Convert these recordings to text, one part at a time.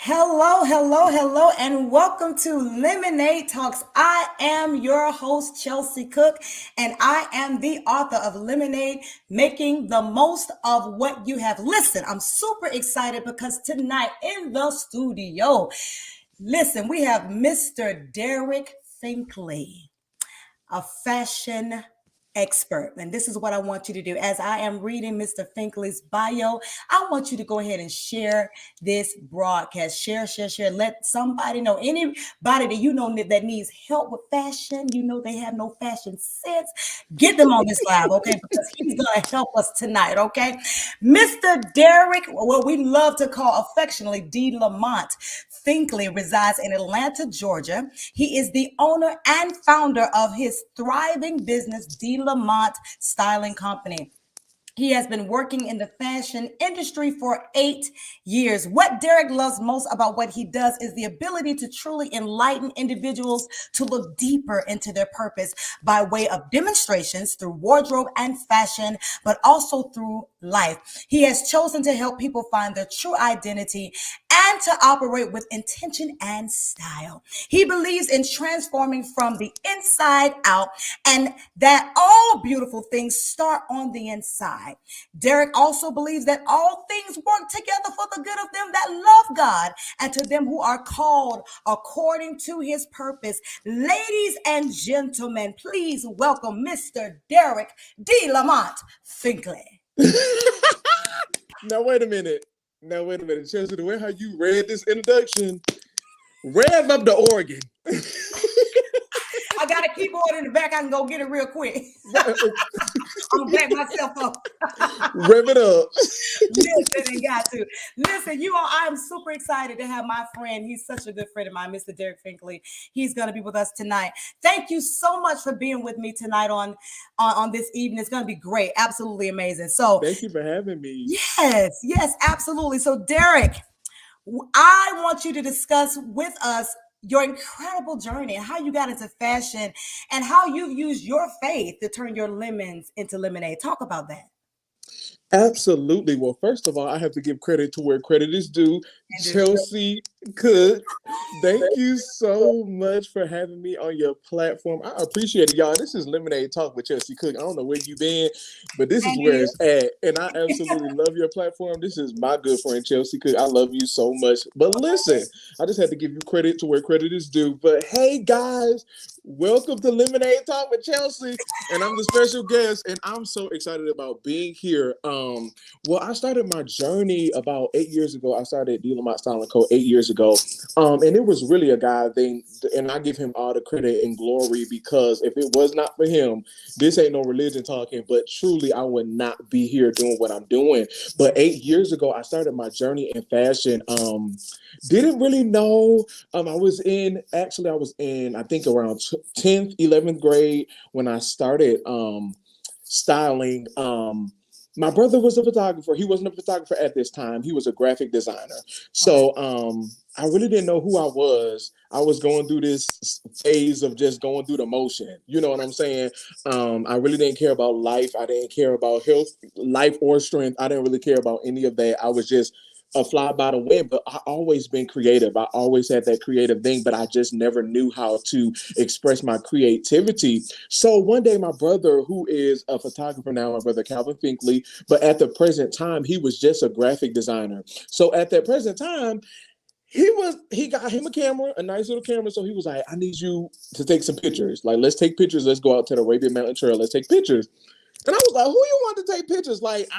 Hello, hello, hello, and welcome to Lemonade Talks. I am your host, Chelsea Cook, and I am the author of Lemonade, Making the Most of What You Have. Listen, I'm super excited because tonight in the studio, listen, we have Mr. Derrick Finklea, a fashion expert. And this is what I want you to do. As I am reading Mr. Finkle's bio, I want you to go ahead and share this broadcast. Share. Let somebody know, anybody that you know that needs help with fashion, you know they have no fashion sense, get them on this live, okay? Because he's going to help us tonight, okay? Mr. Derrick, what we love to call affectionately D. Lamont Finklea, resides in Atlanta, Georgia. He is the owner and founder of his thriving business, D. Lamont Styling Company. He has been working in the fashion industry for 8 years. What Derrick loves most about what he does is the ability to truly enlighten individuals to look deeper into their purpose by way of demonstrations through wardrobe and fashion, but also through life. He has chosen to help people find their true identity and to operate with intention and style. He believes in transforming from the inside out and that all beautiful things start on the inside. Derrick also believes that all things work together for the good of them that love God and to them who are called according to his purpose. Ladies and gentlemen, please welcome Mr. Derrick D. Lamont Finklea. Now wait a minute. Chelsea, the way how you read this introduction, rev up the organ. I got a keyboard in the back. I can go get it real quick. I'm gonna back myself up. Rev it up. Listen, and got to listen. You all, I am super excited to have my friend. He's such a good friend of mine, Mr. Derrick Finklea. He's gonna be with us tonight. Thank you so much for being with me tonight on this evening. It's gonna be great, absolutely amazing. So, Thank you for having me. yes, absolutely. So, Derrick, I want you to discuss with us your incredible journey and how you got into fashion and how you've used your faith to turn your lemons into lemonade. Talk about that. Absolutely. Well, first of all, I have to give credit to where credit is due. Chelsea Cook, thank you so much for having me on your platform. I appreciate it, y'all. This is Lemonade Talk with Chelsea Cook. I don't know where you've been, but this is where it's at. And I absolutely love your platform. This is my good friend, Chelsea Cook. I love you so much. But listen, I just had to give you credit to where credit is due. But hey, guys, welcome to Lemonade Talk with Chelsea. And I'm the special guest, and I'm so excited about being here. Well, I started my journey about 8 years ago. I started D. Lamont Styling Co. 8 years ago. And it was really a guy thing, and I give him all the credit and glory because if it was not for him, this ain't no religion talking, but truly I would not be here doing what I'm doing. But 8 years ago, I started my journey in fashion. Didn't really know. I was in, I think around 10th, 11th grade when I started styling. My brother was a photographer. He wasn't a photographer at this time. He was a graphic designer. So I really didn't know who I was. I was going through this phase of just going through the motion. You know what I'm saying? I really didn't care about life. I didn't care about health, life or strength. I didn't really care about any of that. I was just a fly by the wind, but I always been creative. I always had that creative thing, but I just never knew how to express my creativity. So one day my brother, who is a photographer now, my brother Calvin Finklea, but at the present time, he was just a graphic designer. So at that present time, he got him a camera, a nice little camera. So he was like, I need you to take some pictures. Like, let's take pictures. Let's go out to the Arabian Mountain Trail. Let's take pictures. And I was like, who you want to take pictures? Like,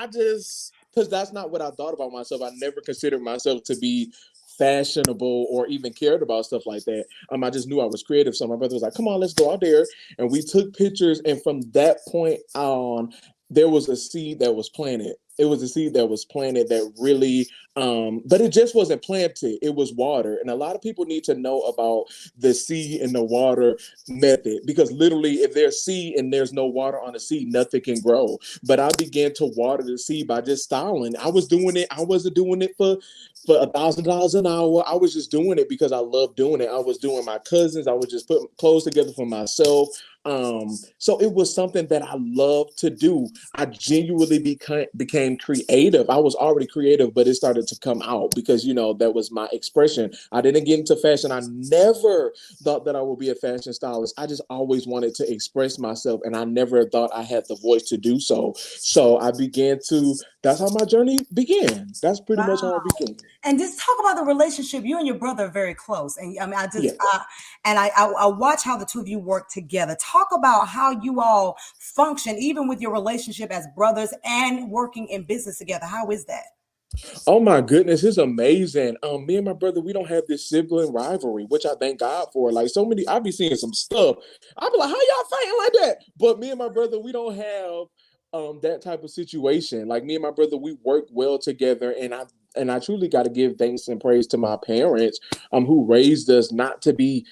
because that's not what I thought about myself. I never considered myself to be fashionable or even cared about stuff like that. I just knew I was creative. So my brother was like, come on, let's go out there. And we took pictures. And from that point on, there was a seed that was planted. It was a seed that was planted that really, but it just wasn't planted. It was water. And a lot of people need to know about the seed and the water method, because literally if there's seed and there's no water on the seed, nothing can grow. But I began to water the seed by just styling. I was doing it. I wasn't doing it for $1,000 an hour. I was just doing it because I loved doing it. I was doing my cousins. I was just putting clothes together for myself. So it was something that I loved to do. I genuinely became creative. I was already creative, but it started wanted to come out because, that was my expression. I didn't get into fashion. I never thought that I would be a fashion stylist. I just always wanted to express myself, and I never thought I had the voice to do so. So I began to, that's how my journey began. That's pretty much how it began. And just talk about the relationship. You and your brother are very close, and I mean, Yeah. I watch how the two of you work together. Talk about how you all function, even with your relationship as brothers and working in business together. How is that? Oh my goodness, it's amazing. Me and my brother, we don't have this sibling rivalry, which I thank God for. Like so many, I be seeing some stuff. I be like, how y'all fighting like that? But me and my brother, we don't have that type of situation. Like me and my brother, we work well together, and I truly got to give thanks and praise to my parents, who raised us not to be,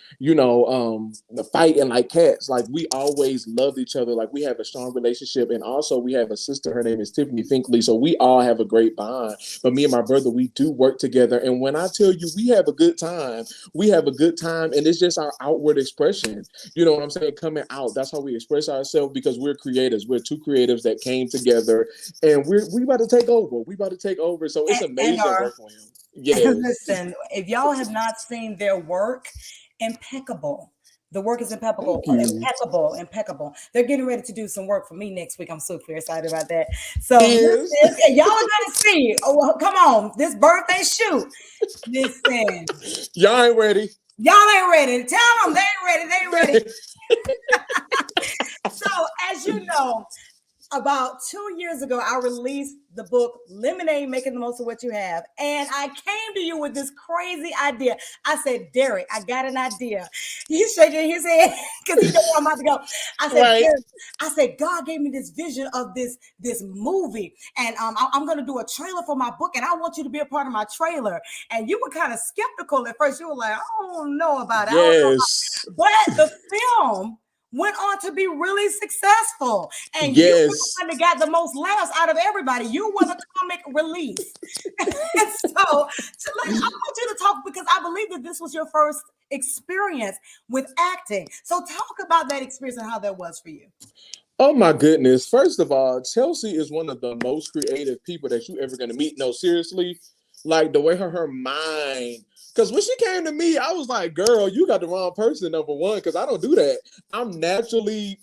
fighting like cats. Like we always loved each other. Like we have a strong relationship, and also we have a sister. Her name is Tiffany Finklea. So we all have a great bond. But me and my brother, we do work together, and when I tell you we have a good time, we have a good time, and it's just our outward expression. You know what I'm saying? Coming out. That's how we express ourselves because we're creators. We're two creatives that came together, and we about to take over. We about to take over. So it's amazing work for him. Yes. Listen, if y'all have not seen their work, impeccable. The work is impeccable, Thank you. impeccable, impeccable. They're getting ready to do some work for me next week. I'm super excited about that. So Yes. y'all are gonna see. Oh, well, come on, this birthday shoot. Listen, Y'all ain't ready. y'all ain't ready. Tell them they ain't ready. They ain't ready. So, as you know, about 2 years ago, I released the book Lemonade, Making the Most of What You Have. And I came to you with this crazy idea. I said, Derrick, I got an idea. He's shaking his head because he knows where I'm about to go. I said, Right. Derrick, I said, God gave me this vision of this movie. And I'm going to do a trailer for my book. And I want you to be a part of my trailer. And you were kind of skeptical at first. You were like, I don't know about it. Yes. But the film went on to be really successful. And you were the Yes. one that got the most laughs out of everybody. You were the comic relief. So I want you to talk because I believe that this was your first experience with acting. So talk about that experience and how that was for you. Oh my goodness. First of all, Chelsea is one of the most creative people that you ever gonna meet. No, seriously. Like the way her mind. Because when she came to me, I was like, girl, you got the wrong person, number one, because I don't do that. I'm naturally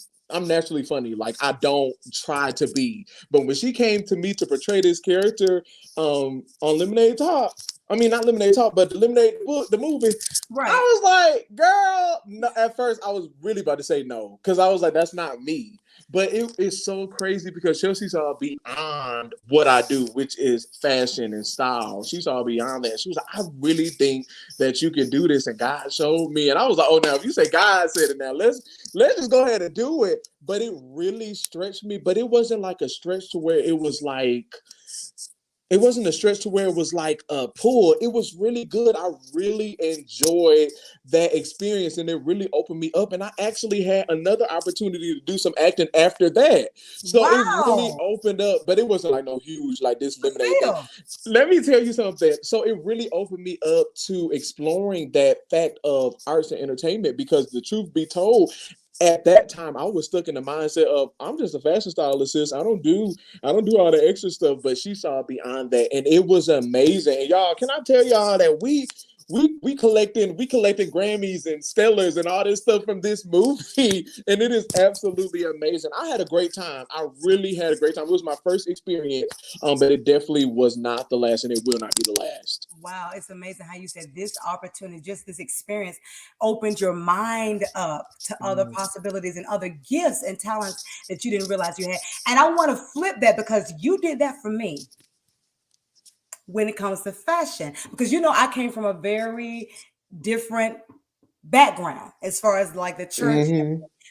funny. Like I don't try to be. But when she came to me to portray this character on Lemonade Talk, I mean not Lemonade Talk, but the Lemonade book, the movie, Right. I was like, girl, no, at first I was really about to say no. Because I was like, that's not me. But it is so crazy because Chelsea saw beyond what I do, which is fashion and style. She saw beyond that. She was like, I really think that you can do this. And God showed me. And I was like, oh, now if you say God said it now, let's just go ahead and do it. But it really stretched me. But it wasn't like a stretch to where it was like, it wasn't a stretch to where it was like a pull. It was really good. I really enjoyed that experience, and it really opened me up. And I actually had another opportunity to do some acting after that. So it really opened up, but it wasn't like no huge like this Lemonade thing. Let me tell you something. So it really opened me up to exploring that fact of arts and entertainment because the truth be told, at that time I was stuck in the mindset of I'm just a fashion stylist, sis. I don't do all the extra stuff. But she saw beyond that, and it was amazing. And y'all, can I tell y'all that we collecting Grammys and Stellars and all this stuff from this movie, and it is absolutely amazing. I had a great time. I really had a great time. It was my first experience, but it definitely was not the last, and it will not be the last. Wow, it's amazing how you said this opportunity, just this experience opened your mind up to other possibilities and other gifts and talents that you didn't realize you had. And I want to flip that because you did that for me when it comes to fashion. Because I came from a very different background as far as like the church,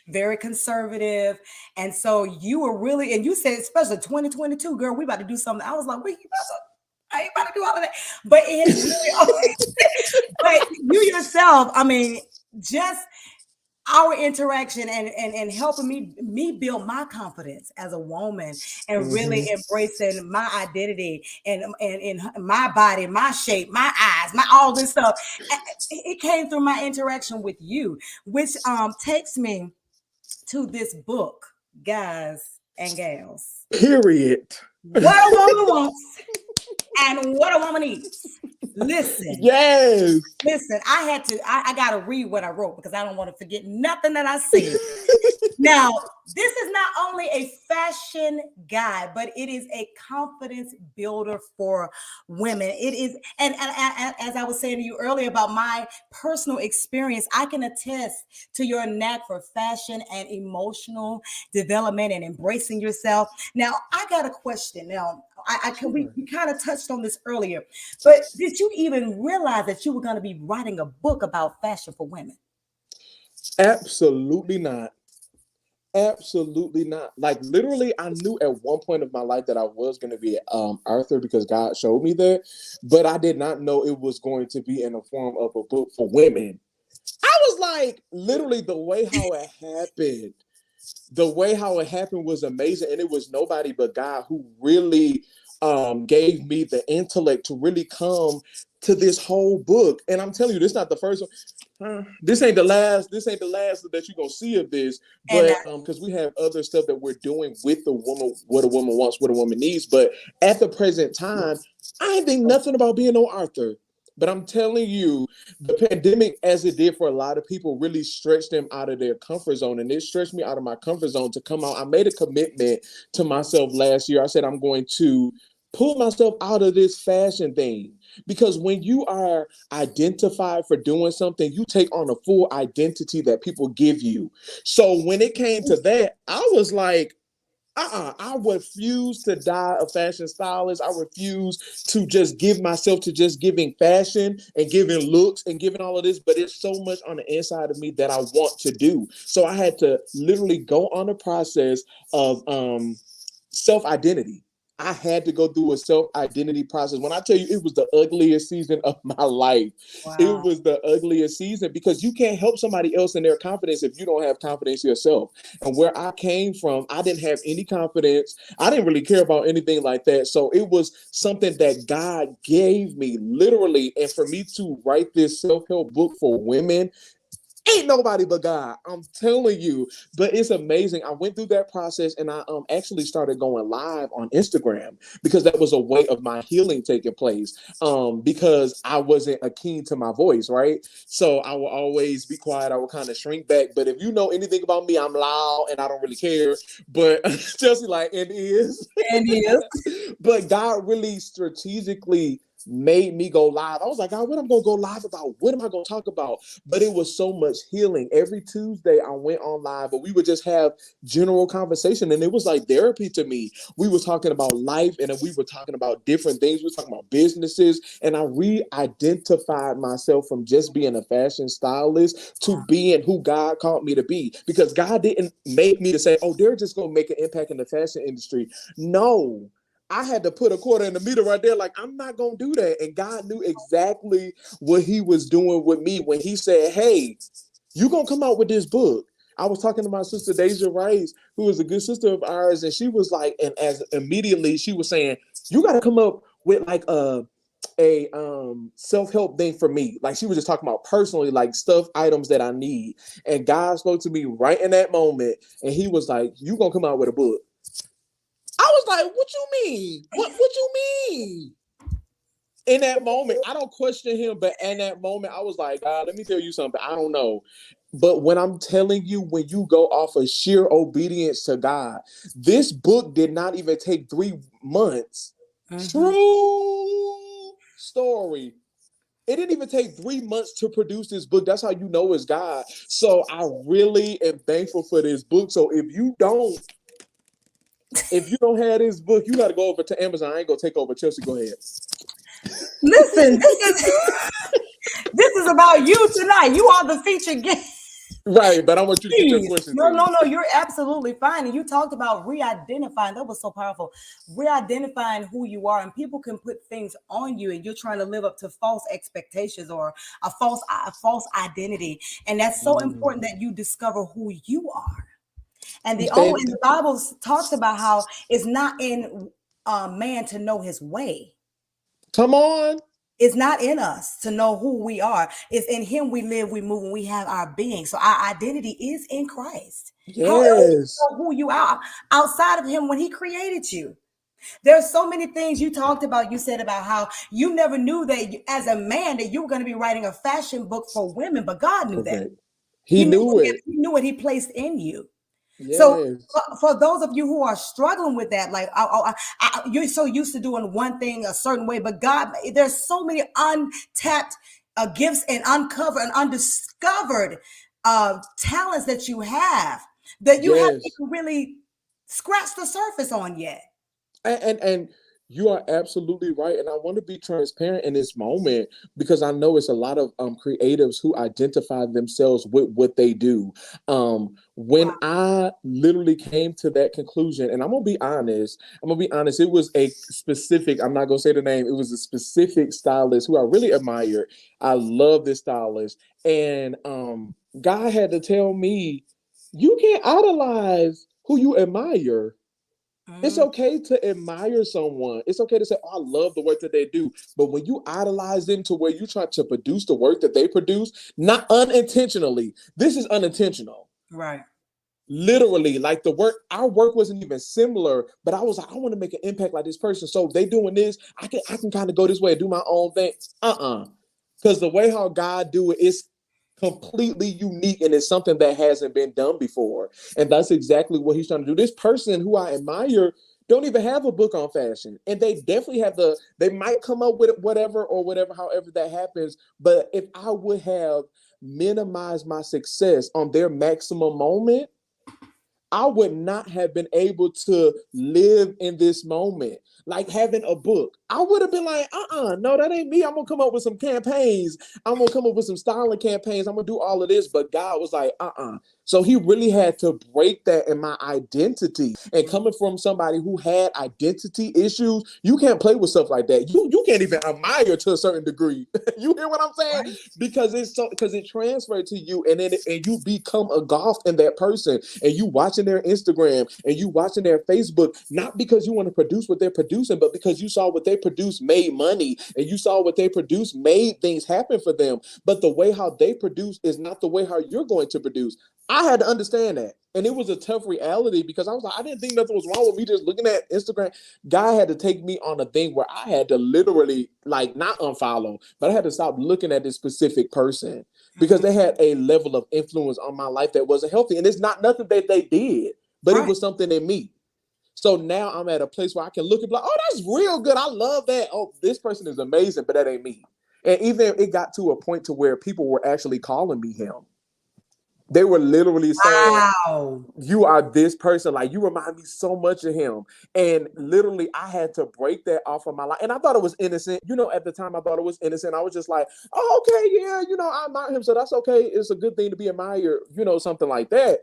very conservative. And so you were really, and you said, especially 2022, girl, we about to do something. I was like, I ain't about to do all of that. But it has really, but you yourself, I mean, just our interaction and helping me build my confidence as a woman and really embracing my identity and my body, my shape, my eyes, my all this stuff. It came through my interaction with you, which takes me to this book, guys and gals. Period. What a woman wants and what a woman needs. Listen. Yes. Listen, I got to read what I wrote because I don't want to forget nothing that I said. Now, this is not only a fashion guide, but it is a confidence builder for women. It is, and as I was saying to you earlier about my personal experience, I can attest to your knack for fashion and emotional development and embracing yourself. Now, I got a question. Now, we kind of touched on this earlier, but did you even realize that you were going to be writing a book about fashion for women? Absolutely not. Absolutely not. Like literally, I knew at one point of my life that I was going to be Arthur because God showed me that, but I did not know it was going to be in the form of a book for women. I was like, literally, the way how it happened. The way how it happened was amazing, and it was nobody but God who really gave me the intellect to really come to this whole book. And I'm telling you, this is not the first one. This ain't the last. This ain't the last that you're gonna see of this. And But because we have other stuff that we're doing with the woman, what a woman wants, what a woman needs. But at the present time, I ain't think nothing about being no Arthur. But I'm telling you, the pandemic, as it did for a lot of people, really stretched them out of their comfort zone. And it stretched me out of my comfort zone to come out. I made a commitment to myself last year. I said, I'm going to pull myself out of this fashion thing. Because when you are identified for doing something, you take on a full identity that people give you. So when it came to that, I was like, I refuse to die a fashion stylist. I refuse to just give myself to just giving fashion and giving looks and giving all of this. But it's so much on the inside of me that I want to do. So I had to literally go on a process of self-identity. I had to go through a self-identity process. When I tell you it was the ugliest season of my life, it wow. was the ugliest season because you can't help somebody else in their confidence if you don't have confidence yourself. And where I came from, I didn't have any confidence. I didn't really care about anything like that. So it was something that God gave me literally. And for me to write this self-help book for women, ain't nobody but God. I'm telling you. But it's amazing. I went through that process and I actually started going live on Instagram because that was a way of my healing taking place. Because I wasn't keen to my voice, right? So I will always be quiet. I will kind of shrink back. But if you know anything about me, I'm loud and I don't really care. But Chelsea, like, it is. And yes. But God really strategically made me go live. I was like, God, what am I going to go live about? What am I going to talk about? But it was so much healing. Every Tuesday I went on live, but we would just have general conversation. And it was like therapy to me. We were talking about life and then we were talking about different things. We were talking about businesses. And I re-identified myself from just being a fashion stylist to being who God called me to be. Because God didn't make me to say, oh, they're just going to make an impact in the fashion industry. No. I had to put a quarter in the meter right there. Like, I'm not going to do that. And God knew exactly what he was doing with me when he said, hey, you going to come out with this book. I was talking to my sister, Deja Rice, who is a good sister of ours. And she was like, and as immediately she was saying, you got to come up with like a self-help thing for me. Like she was just talking about personally, like stuff, items that I need. And God spoke to me right in that moment. And he was like, you going to come out with a book. I was like, what you mean? What you mean? In that moment, I don't question him, but in that moment, I was like, God, let me tell you something. I don't know. But when I'm telling you, when you go off of sheer obedience to God, this book did not even take 3 months. True story. It didn't even take 3 months to produce this book. That's how you know it's God. So I really am thankful for this book. So if you don't have this book, you got to go over to Amazon. I ain't gonna take over. Chelsea, go ahead. Listen, this is about you tonight. You are the featured guest. Right, but I want you to get your questions No, in. no, no. You're absolutely fine. And you talked about re-identifying. That was so powerful. Re-identifying who you are, and people can put things on you, and you're trying to live up to false expectations or a false identity. And that's so important that you discover who you are. And the Bible talks about how it's not in man to know his way. Come on. It's not in us to know who we are. It's in him we live, we move, and we have our being. So our identity is in Christ. How else do you Yes. know who you are outside of him when he created you? There's so many things you talked about. You said about how you never knew that as a man that you were going to be writing a fashion book for women, but God knew that. Correct. He knew it. He knew what he placed in you. So Yes. for those of you who are struggling with that, like you're so used to doing one thing a certain way, but God, there's so many untapped gifts and uncovered and undiscovered talents that you have that you haven't Yes. even really scratched the surface on yet. And you are absolutely right. And I want to be transparent in this moment because I know it's a lot of creatives who identify themselves with what they do. When I literally came to that conclusion, and I'm gonna be honest, it was a specific, I'm not gonna say the name, it was a specific stylist who I really admired. I love this stylist. And God had to tell me, you can't idolize who you admire. It's Mm, okay to admire someone. It's okay to say, "Oh, I love the work that they do." But when you idolize them to where you try to produce the work that they produce, not unintentionally, this is unintentional. right. Literally, like our work wasn't even similar, but I was like, I want to make an impact like this person. So if they doing this, I can kind of go this way and do my own thing. Because the way how God do it is completely unique and it's something that hasn't been done before. And that's exactly what he's trying to do. This person who I admire don't even have a book on fashion. And they definitely they might come up with whatever or whatever, however that happens. But if I would have minimized my success on their maximum moment, I would not have been able to live in this moment. Like having a book, I would have been like, no, that ain't me. I'm gonna come up with some campaigns. I'm gonna come up with some styling campaigns. I'm gonna do all of this. But God was like, So he really had to break that in my identity. And coming from somebody who had identity issues, you can't play with stuff like that. You can't even admire to a certain degree. You hear what I'm saying? Right. Because it transferred to you, and then and you become engulfed in that person, and you watching their Instagram and you watching their Facebook, not because you want to produce what they're producing, but because you saw what they produced made money, and you saw what they produced made things happen for them. But the way how they produce is not the way how you're going to produce. I had to understand that. And it was a tough reality because I was like, I didn't think nothing was wrong with me just looking at Instagram. God had to take me on a thing where I had to literally, like, not unfollow, but I had to stop looking at this specific person because they had a level of influence on my life that wasn't healthy. And it's not nothing that they did, but it Right. was something in me. So now I'm at a place where I can look and be like, oh, that's real good. I love that. Oh, this person is amazing, but that ain't me. And even it got to a point to where people were actually calling me him. They were literally saying, Wow. you are this person, like you remind me so much of him. And literally I had to break that off of my life. And I thought it was innocent. At the time I thought it was innocent. I was just like, oh, okay, yeah, I admire him, so that's okay. It's a good thing to be admired, something like that.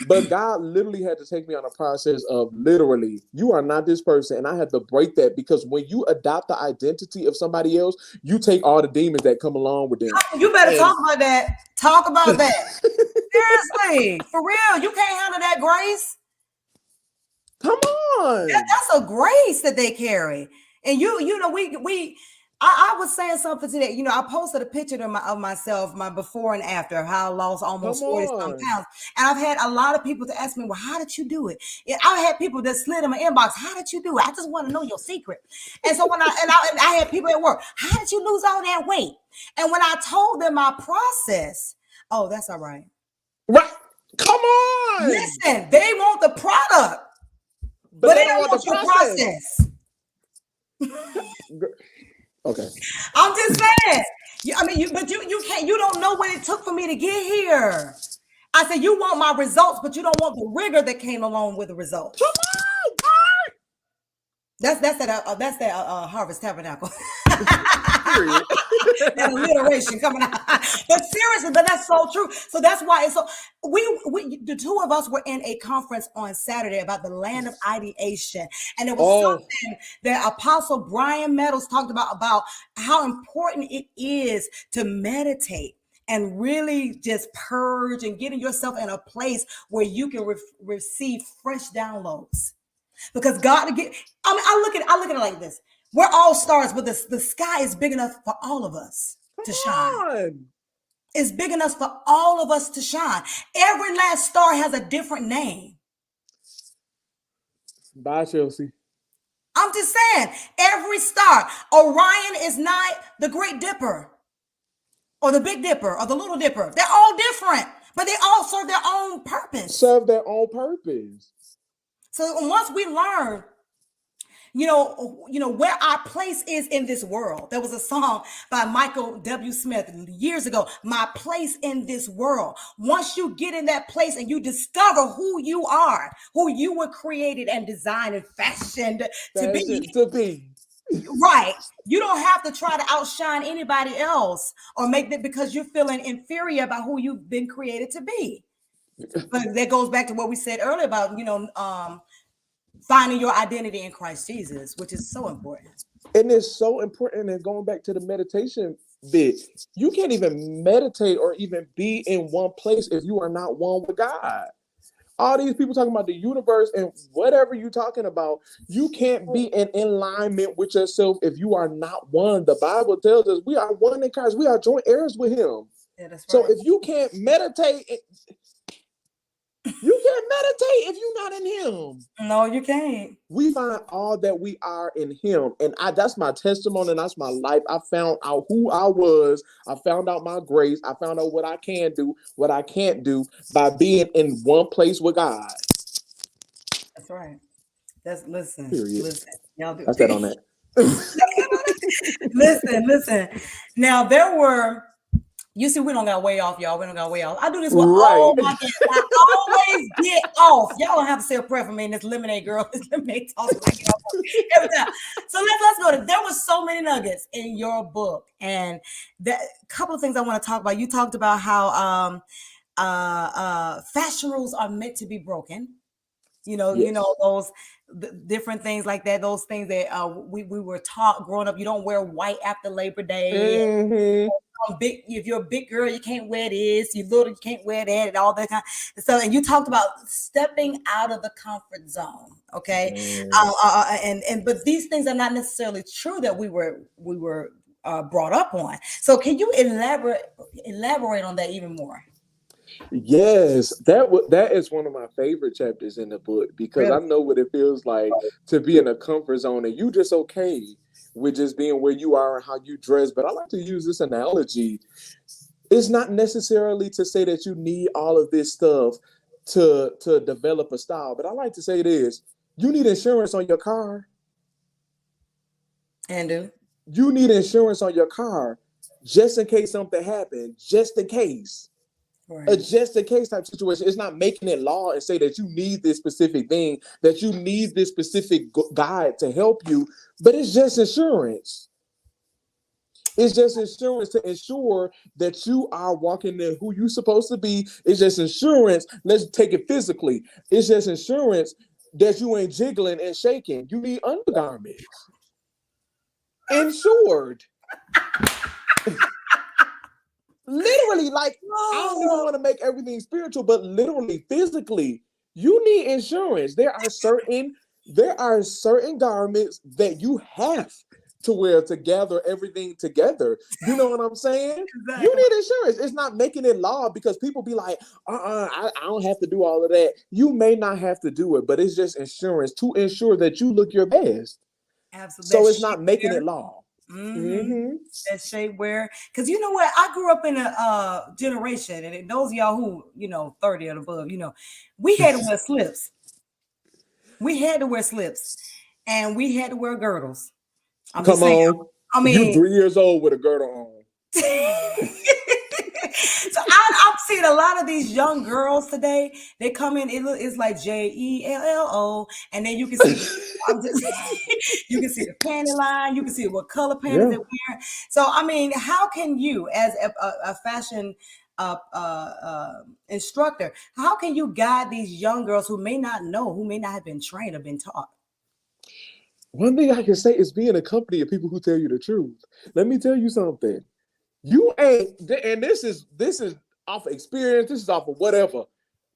But God literally had to take me on a process of literally, you are not this person. And I had to break that because when you adopt the identity of somebody else, you take all the demons that come along with them. You better And talk about that. Talk about that. Seriously, for real, you can't handle that grace. come on. That's a grace that they carry. And I was saying something today. I posted a picture of myself, my before and after, how I lost Come almost 40 some on. pounds. And I've had a lot of people to ask me, well, how did you do it? I had people that slid in my inbox, how did you do it? I just want to know your secret. And so and I had people at work, how did you lose all that weight? And when I told them my process, oh, that's all right. Right. Come on. Listen, they want the product, But but they they don't don't want the want your process. process. Okay. I'm just saying. But you can't. You don't know what it took for me to get here. I said you want my results, but you don't want the rigor that came along with the results. Come on. That's that Harvest Tabernacle. Period. That alliteration coming out. But seriously, but that's so true. So that's why it's so we the two of us were in a conference on Saturday about the land of ideation. And it was Oh, something that Apostle Brian Meadows talked about how important it is to meditate and really just purge and getting yourself in a place where you can receive fresh downloads. Because God to get, I look at it like this. We're all stars, but the sky is big enough for all of us come to shine. on. It's big enough for all of us to shine. Every last star has a different name. Bye, Chelsea. I'm just saying, every star. Orion is not the Great Dipper or the Big Dipper or the Little Dipper. They're all different, but they all serve their own purpose. Serve their own purpose. So once we learn, where our place is in this world. There was a song by Michael W. Smith years ago, My Place in This World. Once you get in that place and you discover who you are, who you were created and designed and fashioned to be. Right. You don't have to try to outshine anybody else or make that because you're feeling inferior about who you've been created to be. But that goes back to what we said earlier about, finding your identity in Christ Jesus, which is so important. And it's so important. And going back to the meditation bit, you can't even meditate or even be in one place if you are not one with God. All these people talking about the universe and whatever you're talking about, you can't be in alignment with yourself if you are not one. The Bible tells us we are one in Christ. We are joint heirs with him. Yeah, that's right. So if you can't meditate, you can't meditate if you're not in him. No, you can't. We find all that we are in him. And that's my testimony. And that's my life. I found out who I was. I found out my grace. I found out what I can do, what I can't do by being in one place with God. That's right. Listen. Y'all do. That's that on that. Listen. Now there were. You see, we don't got way off, y'all. We don't got way off. I do this with all my guests. I always get off. Y'all don't have to say a prayer for me in this lemonade, girl. This lemonade talk every time. So let's go. There were so many nuggets in your book, and a couple of things I want to talk about. You talked about how fashion rules are meant to be broken. Those different things like that. Those things that we were taught growing up. You don't wear white after Labor Day. Mm-hmm. If you're a big girl, you can't wear this. You little, you can't wear that, and all that kind of stuff. And you talked about stepping out of the comfort zone. Okay, but these things are not necessarily true that we were brought up on. So can you elaborate on that even more? Yes, that is one of my favorite chapters in the book because I know what it feels like to be in a comfort zone and you just okay with just being where you are and how you dress. But I like to use this analogy. It's not necessarily to say that you need all of this stuff to develop a style, but I like to say this: you need insurance on your car. And you need insurance on your car just in case something happens, just in case. Right. A just in case type situation. It's not making it law and say that you need this specific thing, that you need this specific guide to help you, but it's just insurance. It's just insurance to ensure that you are walking in who you're supposed to be. It's just insurance. Let's take it physically. It's just insurance that you ain't jiggling and shaking. You need undergarments. Insured. Literally, like, I don't even want to make everything spiritual, but literally, physically, you need insurance. There are certain garments that you have to wear to gather everything together. You know what I'm saying? Exactly. You need insurance. It's not making it law because people be like, I don't have to do all of that. You may not have to do it, but it's just insurance to ensure that you look your best. Absolutely. So it's not making it law. Mm-hmm. That shapewear, because you know what, I grew up in a generation, and those of y'all who 30 and above, we had to wear slips. We had to wear slips, and we had to wear girdles. Come on, I mean, you 3 years old with a girdle on. So I'm seeing a lot of these young girls today. They come in, it's like JELLO, and then you can see you can see the panty line, you can see what color panties they're wearing. So I mean, how can you, as a fashion instructor, how can you guide these young girls who may not know, who may not have been trained or been taught? One thing I can say is be in a company of people who tell you the truth. Let me tell you something. You ain't, and this is off of experience. This is off of whatever.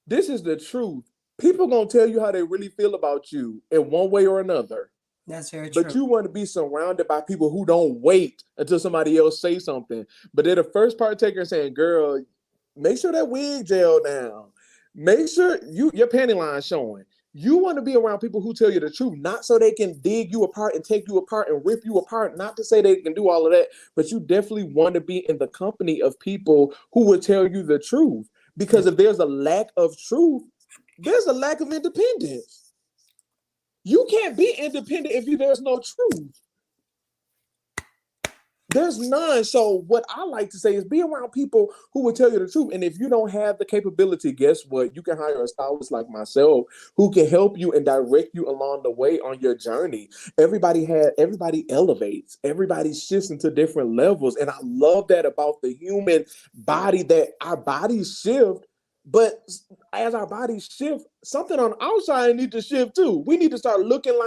This is the truth. People gonna tell you how they really feel about you in one way or another. That's very true. But you want to be surrounded by people who don't wait until somebody else say something. But they're the first partaker saying, "Girl, make sure that wig gel down. Make sure your panty line showing. You want to be around people who tell you the truth, not so they can dig you apart and take you apart and rip you apart. Not to say they can do all of that, but you definitely want to be in the company of people who will tell you the truth. Because if there's a lack of truth, there's a lack of independence. You can't be independent if there's no truth. There's none. So what I like to say is be around people who will tell you the truth. And if you don't have the capability, guess what? You can hire a stylist like myself who can help you and direct you along the way on your journey. Everybody elevates, everybody shifts into different levels. And I love that about the human body, that our bodies shift. But as our bodies shift, something on our side needs to shift too. We need to start looking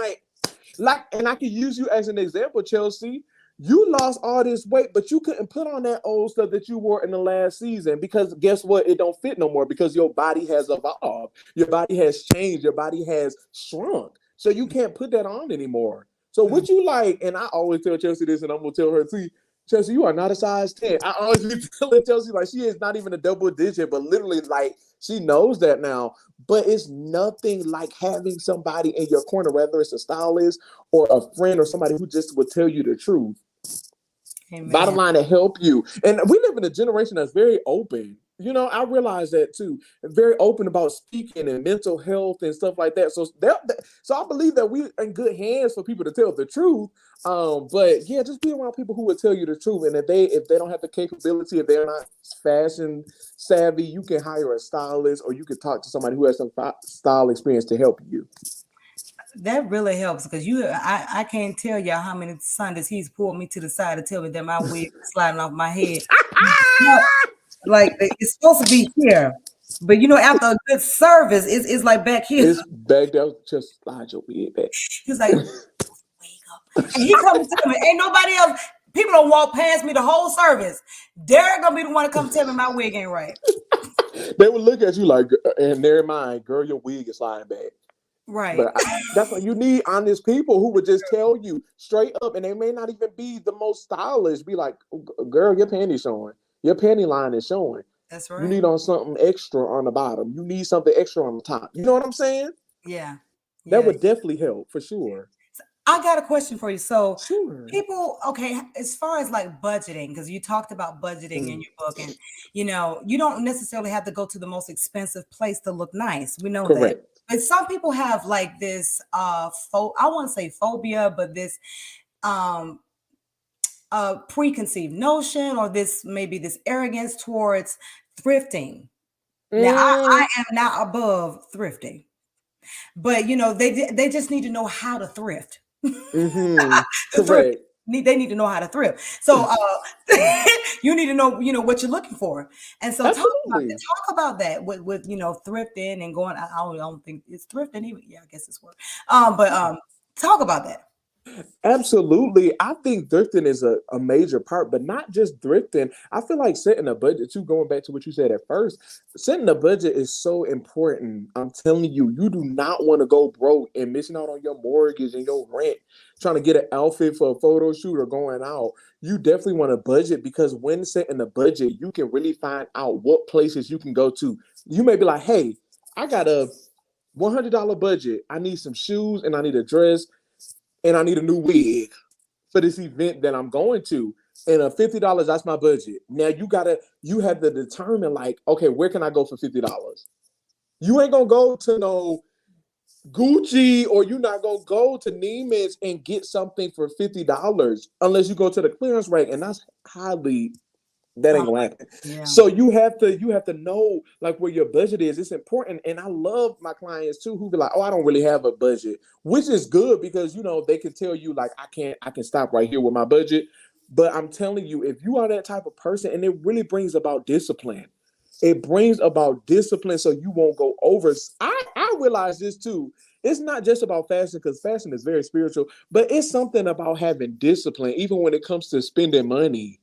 and I can use you as an example, Chelsea. You lost all this weight, but you couldn't put on that old stuff that you wore in the last season because guess what? It don't fit no more because your body has evolved. Your body has changed. Your body has shrunk. So you can't put that on anymore. So what you like, and I always tell Chelsea this, and I'm going to tell her too, Chelsea, you are not a size 10. I always be telling Chelsea, like, she is not even a double digit, but literally, like, she knows that now. But it's nothing like having somebody in your corner, whether it's a stylist or a friend or somebody who just would tell you the truth. Amen. Bottom line, to help you. And we live in a generation that's very open. You know, I realize that too. Very open about speaking and mental health and stuff like that. So I believe that we're in good hands for people to tell the truth. But yeah, just be around people who will tell you the truth. And if they don't have the capability, if they're not fashion savvy, you can hire a stylist or you can talk to somebody who has some style experience to help you. That really helps because I can't tell y'all how many Sundays he's pulled me to the side to tell me that my wig is sliding off my head. Like it's supposed to be here, but after a good service, it's like back here. It's back there. Just slide your wig back. He's like, wake up, and he comes to me. Ain't nobody else. People don't walk past me the whole service. Derrick gonna be the one to come tell me my wig ain't right. They would look at you like, in their mind, girl, your wig is sliding back. Right. But that's what you need, honest people who would just tell you straight up, and they may not even be the most stylish. Be like, girl, your panties showing. Your panty line is showing. That's right. You need on something extra on the bottom. You need something extra on the top. You know what I'm saying? Yeah. That would definitely help for sure. I got a question for you. So sure. People, okay, as far as like budgeting, because you talked about budgeting in your book, and you don't necessarily have to go to the most expensive place to look nice. We know Correct. that. But some people have like this I want to say phobia, but this preconceived notion or this arrogance towards thrifting. Now I am not above thrifting, but they just need to know how to thrift. Mm-hmm. Correct. They need to know how to thrift. So you need to know what you're looking for. And so talk about that with thrifting and going. I don't think it's thrifting even. Yeah, I guess it's work. But talk about that. Absolutely. I think thrifting is a major part, but not just thrifting. I feel like setting a budget too, going back to what you said at first, setting a budget is so important. I'm telling you, you do not want to go broke and missing out on your mortgage and your rent, trying to get an outfit for a photo shoot or going out. You definitely want to budget because when setting a budget, you can really find out what places you can go to. You may be like, hey, I got a $100 budget. I need some shoes and I need a dress. And I need a new wig for this event that I'm going to. And $50, that's my budget. Now you have to determine like, okay, where can I go for $50? You ain't gonna go to no Gucci or you're not gonna go to Neiman's and get something for $50 unless you go to the clearance rack, and that's that ain't gonna happen. Yeah. So you have to know like where your budget is. It's important. And I love my clients too who be like, oh, I don't really have a budget, which is good because they can tell you like I can stop right here with my budget. But I'm telling you, if you are that type of person, and it really brings about discipline. It brings about discipline so you won't go over. I realize this too. It's not just about fashion because fashion is very spiritual, but it's something about having discipline, even when it comes to spending money.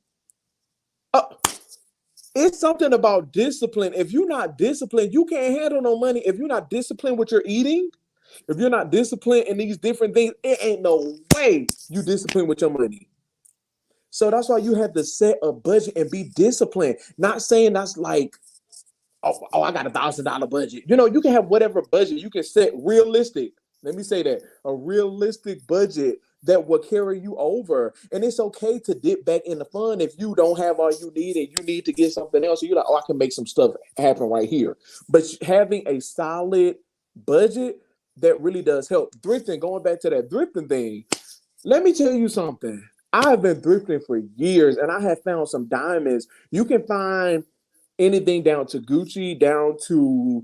It's something about discipline. If you're not disciplined, you can't handle no money. If you're not disciplined with your eating, if you're not disciplined in these different things, it ain't no way you disciplined with your money. So that's why you have to set a budget and be disciplined. Not saying that's like I got $1,000 budget. You can have whatever budget you can set realistic. Let me say that a realistic budget that will carry you over. And it's okay to dip back in the fun if you don't have all you need and you need to get something else. So you're like, I can make some stuff happen right here. But having a solid budget, that really does help. Thrifting, going back to that thrifting thing, let me tell you something. I've been thrifting for years and I have found some diamonds. You can find anything down to Gucci, down to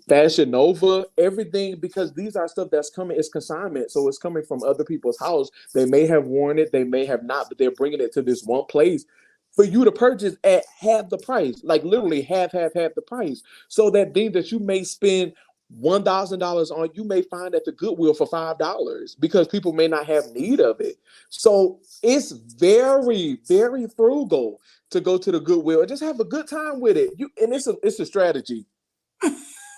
Fashion Nova, everything, because these are stuff that's coming, it's consignment. So it's coming from other people's house. They may have worn it, they may have not, but they're bringing it to this one place for you to purchase at half the price, like literally half the price. So that thing that you may spend $1,000 on, you may find at the Goodwill for $5 because people may not have need of it. So it's very, very frugal to go to the Goodwill and just have a good time with it. And it's a strategy.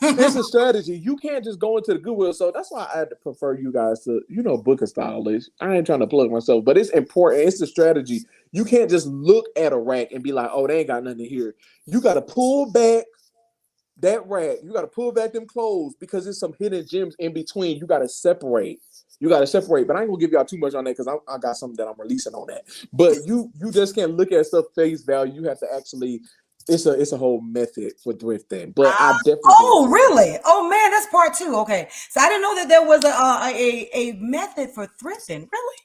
It's a strategy. You can't just go into the Goodwill. So that's why I prefer you guys to, book a stylist. I ain't trying to plug myself, but it's important. It's a strategy. You can't just look at a rack and be like, oh, they ain't got nothing here. You got to pull back that rack. You got to pull back them clothes because there's some hidden gems in between. You got to separate. But I ain't gonna give y'all too much on that because I got something that I'm releasing on that. But you just can't look at stuff face value. You have to actually. It's a whole method for thrifting. But I definitely. Oh, really? Oh man, that's part 2. Okay, so I didn't know that there was a method for thrifting. Really?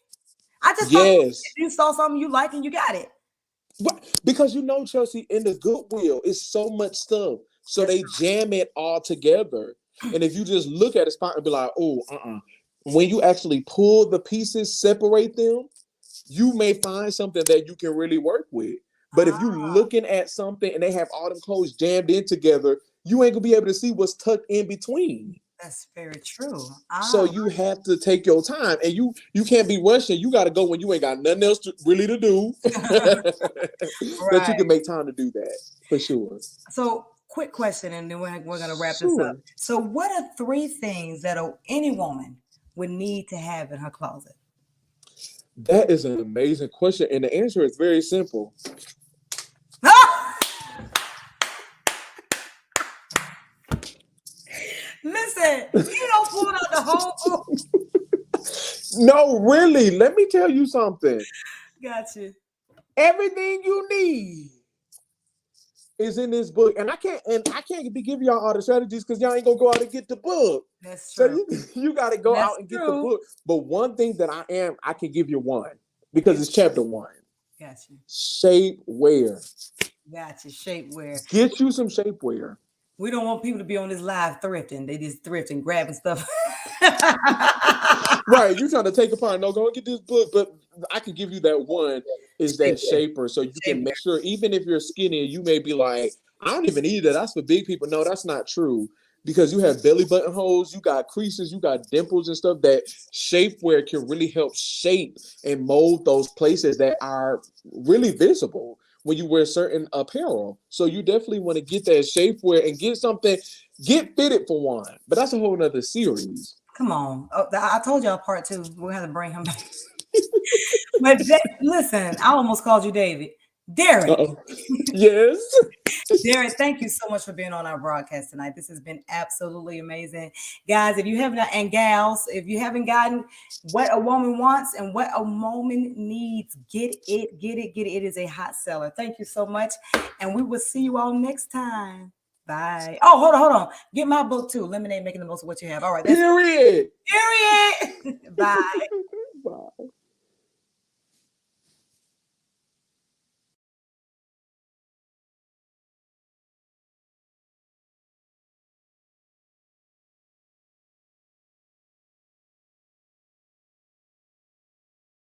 I just thought you saw something you like and you got it. Because Chelsea, in the Goodwill, it's so much stuff. So they jam it all together. And if you just look at a spot and be like, oh, when you actually pull the pieces, separate them, you may find something that you can really work with. But if you're looking at something and they have all them clothes jammed in together, you ain't gonna be able to see what's tucked in between. That's very true. So you have to take your time, and you can't be rushing. You got to go when you ain't got nothing else to do. That you can make time to do that for sure. So, quick question, and then we're gonna wrap this up. So, what are 3 things that any woman would need to have in her closet? That is an amazing question, and the answer is very simple. Listen, you don't pull out the whole book. No, really. Let me tell you something. Gotcha. Everything you need is in this book, and I can't be giving y'all all the strategies because y'all ain't gonna go out and get the book. That's true. So you got to go out and get the book. But one thing that I can give you one because it's chapter 1. Gotcha. Shapewear. Gotcha. Shapewear. Get you some shapewear. We don't want people to be on this live thrifting. They just thrifting, grabbing stuff. Right. You're trying to take apart. No, go and get this book. But I can give you that one is that shaper. So you can make sure, even if you're skinny, you may be like, I don't even need that. That's for big people. No, that's not true. Because you have belly button holes, you got creases, you got dimples and stuff. That shapewear can really help shape and mold those places that are really visible when you wear certain apparel. So you definitely want to get that shapewear and get fitted for one. But that's a whole nother series. Come on. Oh, I told y'all part 2. We're going to bring him back. But listen, I almost called you David. Derrick. Yes. Derrick, thank you so much for being on our broadcast tonight. This has been absolutely amazing. Guys, if you haven't, and gals, if you haven't gotten what a woman wants and what a woman needs, get it. It is a hot seller. Thank you so much. And we will see you all next time. Bye. Oh, hold on. Get my book too. Lemonade, Making the Most of What You Have. All right. Period. Bye.